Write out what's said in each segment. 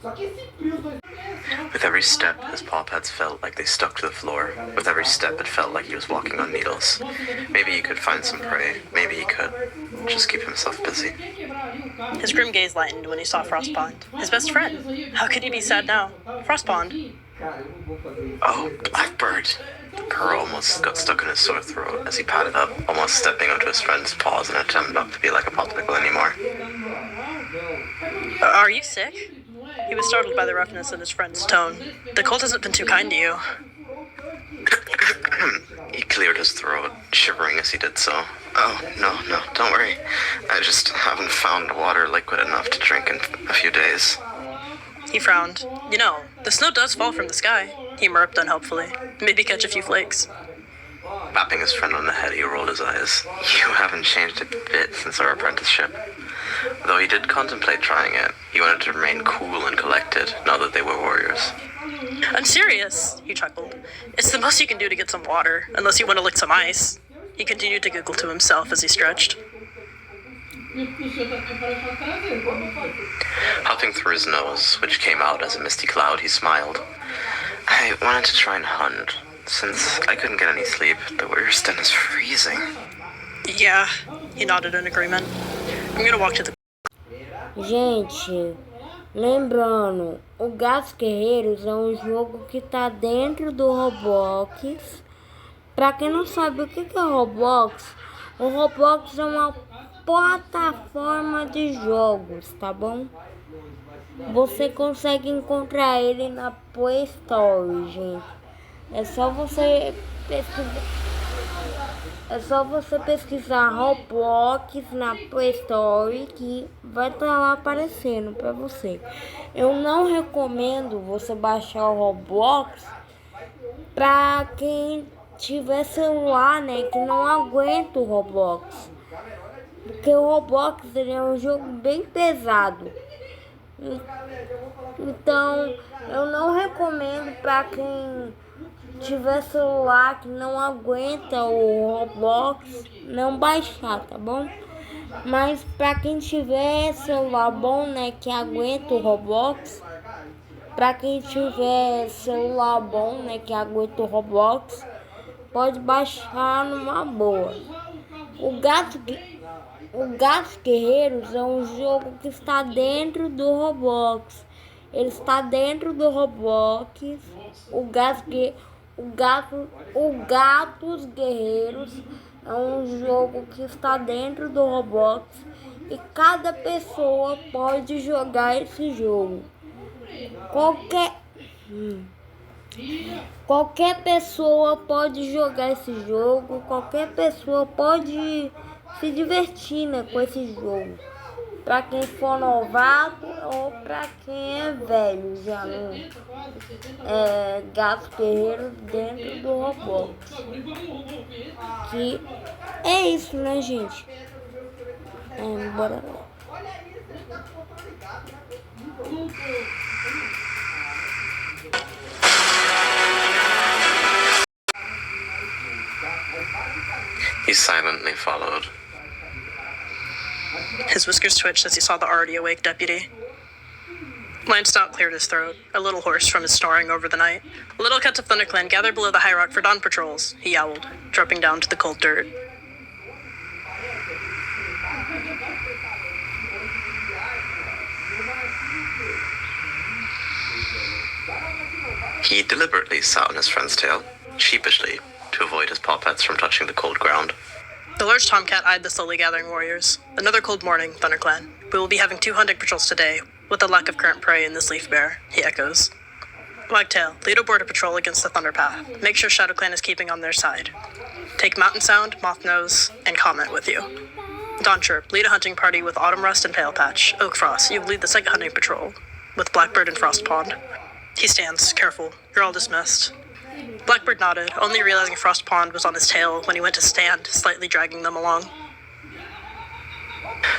With every step, his paw pads felt like they stuck to the floor. With every step, it felt like he was walking on needles. Maybe he could find some prey. Maybe he could just keep himself busy. His grim gaze lightened when he saw Frostpond, his best friend. How could he be sad now? Frostpond. Oh, Blackbird. The purr almost got stuck in his sore throat as he padded up, almost stepping onto his friend's paws in an attempt not to be like a popsicle anymore. Are you sick? He was startled by the roughness in his friend's tone. The cold hasn't been too kind to you. He cleared his throat, shivering as he did so. Oh, no, don't worry. I just haven't found water liquid enough to drink in a few days. He frowned. You know, the snow does fall from the sky. He murmured unhelpfully. Maybe catch a few flakes. Rapping his friend on the head, he rolled his eyes. You haven't changed a bit since our apprenticeship. Though he did contemplate trying it, he wanted to remain cool and collected now that they were warriors. I'm serious, he chuckled. It's the most you can do to get some water, unless you want to lick some ice. He continued to giggle to himself as he stretched. Puffing through his nose, which came out as a misty cloud, he smiled. I wanted to try and hunt. Since I couldn't get any sleep, the warrior's den is freezing. Yeah, he nodded in agreement. I'm gonna walk to the... Gente, lembrando, o Gatos Guerreiros é um jogo que tá dentro do Robox. Pra quem não sabe o que é o Robox é uma plataforma de jogos, tá bom? Você consegue encontrar ele na Play Store, gente. É só você pesquisar Roblox na Play Store que vai estar lá aparecendo pra você. Eu não recomendo você baixar o Roblox pra quem tiver celular, né, que não aguenta o Roblox. Porque o Roblox ele é um jogo bem pesado. Então, eu não recomendo pra quem tiver celular que não aguenta o Roblox, não baixar, tá bom? Mas pra quem tiver celular bom, né, que aguenta o Roblox, pode baixar numa boa. O Gatos Guerreiros é um jogo que está dentro do Roblox. Ele está dentro do Roblox. O Gatos Guerreiros é um jogo que está dentro do Roblox. E cada pessoa pode jogar esse jogo. Qualquer pessoa pode jogar esse jogo. Qualquer pessoa pode se divertir, né, com esse jogo. Pra quem for novato ou pra quem é velho já, né? Gatos Guerreiros dentro do Roblox. Que é isso, né, gente? Bora lá. He silently followed. His whiskers twitched as he saw the already awake deputy. Lansdowne cleared his throat, a little hoarse from his snoring over the night. Little cats of ThunderClan gather below the high rock for dawn patrols, he yowled, dropping down to the cold dirt. He deliberately sat on his friend's tail, sheepishly, to avoid his paw pads from touching the cold ground. The large tomcat eyed the slowly gathering warriors. Another cold morning, ThunderClan. We will be having 2 hunting patrols today, with the lack of current prey in this leaf bear, he echoes. Wagtail, lead a border patrol against the Thunder Path. Make sure ShadowClan is keeping on their side. Take Mountain Sound, Moth-Nose, and Comet with you. Dawnchirp, lead a hunting party with Autumn Rust and Pale Patch. Oakfrost, you lead the second hunting patrol, with Blackbird and Frostpond. He stands, careful. You're all dismissed. Blackbird nodded, only realizing Frostpond was on his tail when he went to stand, slightly dragging them along.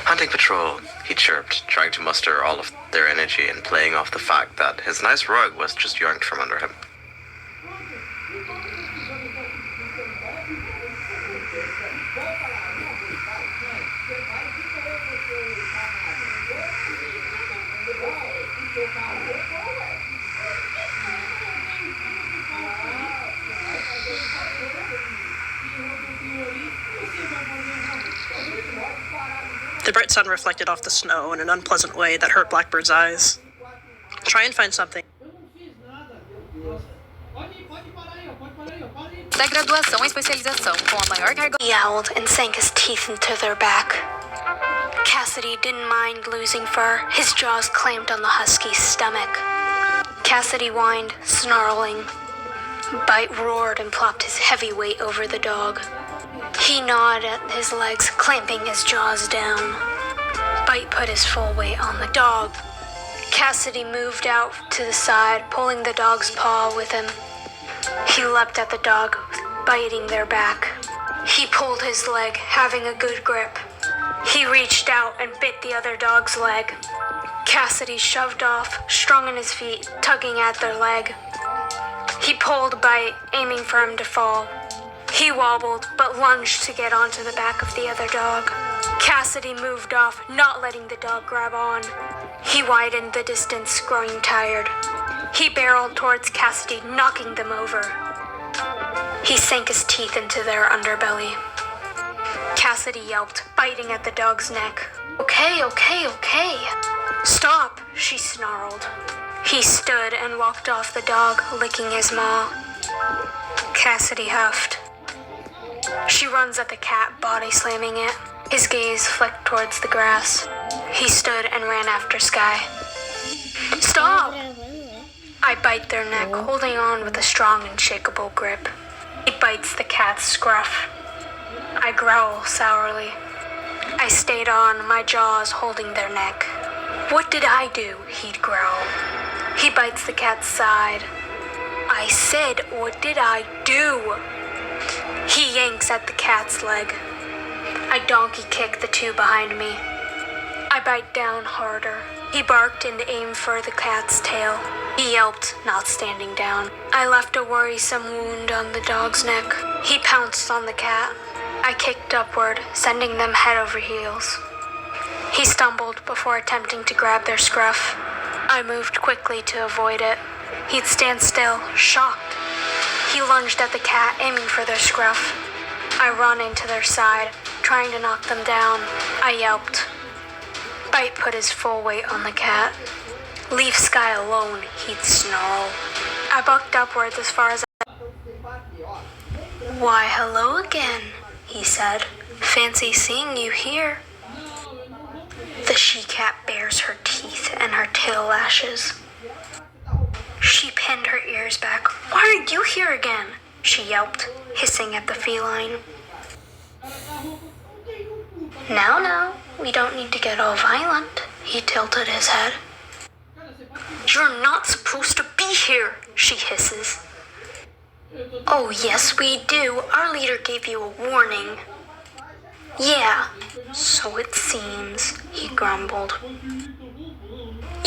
Hunting patrol, he chirped, trying to muster all of their energy and playing off the fact that his nice rug was just yanked from under him. bright sun reflected off the snow in an unpleasant way that hurt Blackbird's eyes. Try and find something. Da graduação à especialização, com a maior carga... He yowled and sank his teeth into their back. Cassidy didn't mind losing fur. His jaws clamped on the husky's stomach. Cassidy whined, snarling. Bite roared and plopped his heavy weight over the dog. He gnawed at his legs, clamping his jaws down. Bite put his full weight on the dog. Cassidy moved out to the side, pulling the dog's paw with him. He leapt at the dog, biting their back. He pulled his leg, having a good grip. He reached out and bit the other dog's leg. Cassidy shoved off, strung on his feet, tugging at their leg. He pulled Bite, aiming for him to fall. He wobbled, but lunged to get onto the back of the other dog. Cassidy moved off, not letting the dog grab on. He widened the distance, growing tired. He barreled towards Cassidy, knocking them over. He sank his teeth into their underbelly. Cassidy yelped, biting at the dog's neck. Okay. Stop, she snarled. He stood and walked off the dog, licking his maw. Cassidy huffed. She runs at the cat, body slamming it. His gaze flicked towards the grass. He stood and ran after Sky. Stop! I bite their neck, holding on with a strong, unshakable grip. He bites the cat's scruff. I growl sourly. I stayed on, my jaws holding their neck. What did I do? He'd growl. He bites the cat's side. I said, what did I do? He yanks at the cat's leg. I donkey kick the two behind me. I bite down harder. He barked and aimed for the cat's tail. He yelped, not standing down. I left a worrisome wound on the dog's neck. He pounced on the cat. I kicked upward, sending them head over heels. He stumbled before attempting to grab their scruff. I moved quickly to avoid it. He'd stand still, shocked. He lunged at the cat, aiming for their scruff. I run into their side, trying to knock them down. I yelped. Bite put his full weight on the cat. Leave Sky alone, he'd snarl. I bucked upwards as far as Why, hello again, he said. Fancy seeing you here. The she-cat bares her teeth and her tail lashes. She pinned her ears back. Why are you here again? She yelped, hissing at the feline. Now, we don't need to get all violent. He tilted his head. You're not supposed to be here, she hisses. Oh, yes, we do. Our leader gave you a warning. Yeah, so it seems, he grumbled.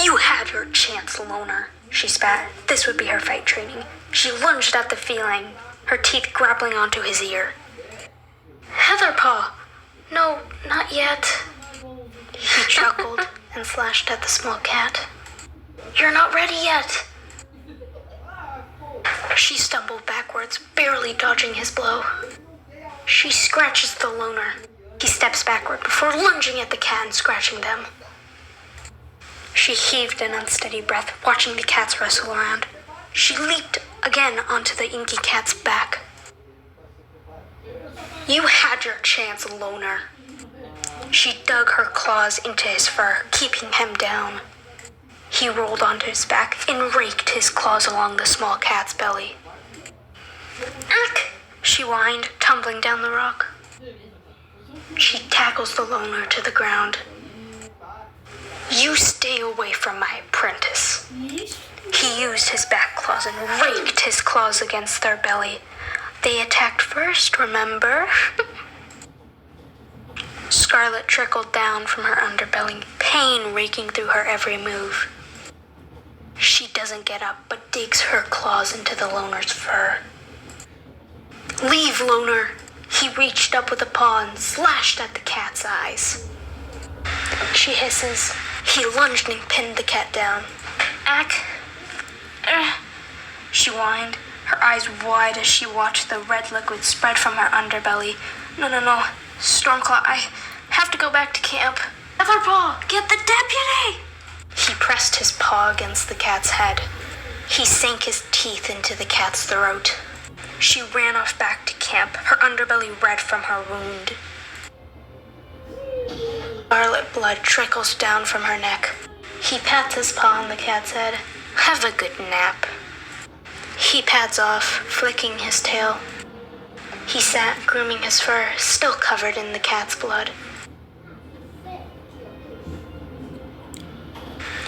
You had your chance, Loner, she spat. This would be her fight training. She lunged at the feline, her teeth grappling onto his ear. Heatherpaw! No, not yet. He chuckled and slashed at the small cat. You're not ready yet. She stumbled backwards, barely dodging his blow. She scratches the Loner. He steps backward before lunging at the cat and scratching them. She heaved an unsteady breath, watching the cats wrestle around. She leaped again onto the inky cat's back. You had your chance, Loner. She dug her claws into his fur, keeping him down. He rolled onto his back and raked his claws along the small cat's belly. Ack! She whined, tumbling down the rock. She tackles the Loner to the ground. You stay away from my apprentice. He used his back claws and raked his claws against their belly. They attacked first, remember? Scarlet trickled down from her underbelly, pain raking through her every move. She doesn't get up, but digs her claws into the Loner's fur. Leave, Loner! He reached up with a paw and slashed at the cat's eyes. She hisses. He lunged and pinned the cat down. Ack! She whined, her eyes wide as she watched the red liquid spread from her underbelly. No. Stormclaw, I have to go back to camp. Featherpaw, get the deputy! He pressed his paw against the cat's head. He sank his teeth into the cat's throat. She ran off back to camp, her underbelly red from her wound. Scarlet blood trickles down from her neck. He pats his paw on the cat's head. Have a good nap. He pads off, flicking his tail. He sat, grooming his fur, still covered in the cat's blood.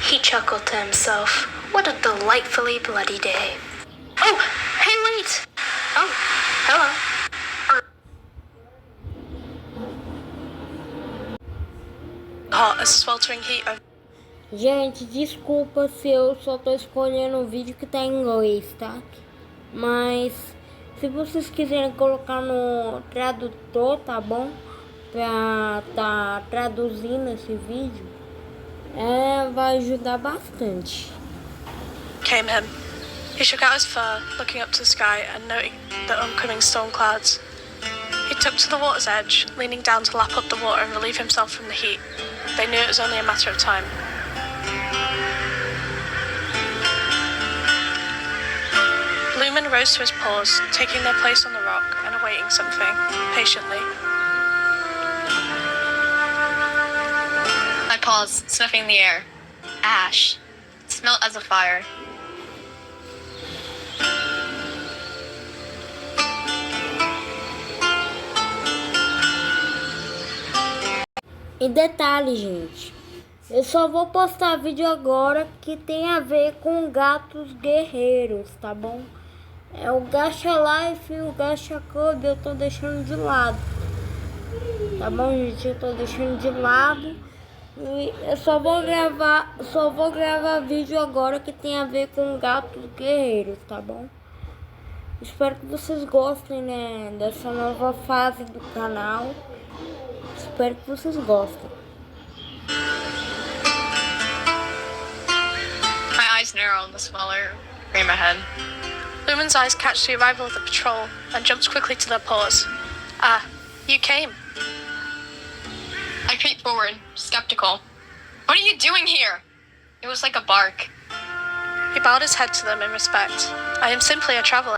He chuckled to himself. What a delightfully bloody day. Oh, hey, wait! Oh, hello. Hot as the sweltering heat of Gente, desculpa se eu só tô escolhendo um vídeo que tá em inglês, tá? Mas se vocês quiserem colocar no tradutor, tá bom? Pra tá traduzindo esse vídeo, vai ajudar bastante. came him. He shook out his fur, looking up to the sky and noting the oncoming storm clouds. He took to the water's edge, leaning down to lap up the water and relieve himself from the heat. They knew it was only a matter of time. Lumen rose to his paws, taking their place on the rock and awaiting something, patiently. I paused, sniffing the air. Ash. It smelled as a fire. E detalhe, gente, eu só vou postar vídeo agora que tem a ver com gatos guerreiros, tá bom? É o Gacha Life e o Gacha Club eu tô deixando de lado, tá bom, gente? Eu tô deixando de lado e eu só vou gravar vídeo agora que tem a ver com gatos guerreiros, tá bom? Espero que vocês gostem, né, dessa nova fase do canal. Espero que vocês gostem. My eyes narrow on the smaller frame ahead. Lumen's eyes catch the arrival of the patrol and jumps quickly to their paws. Ah, you came. I creeped forward, skeptical. What are you doing here? It was like a bark. He bowed his head to them in respect. I am simply a traveler.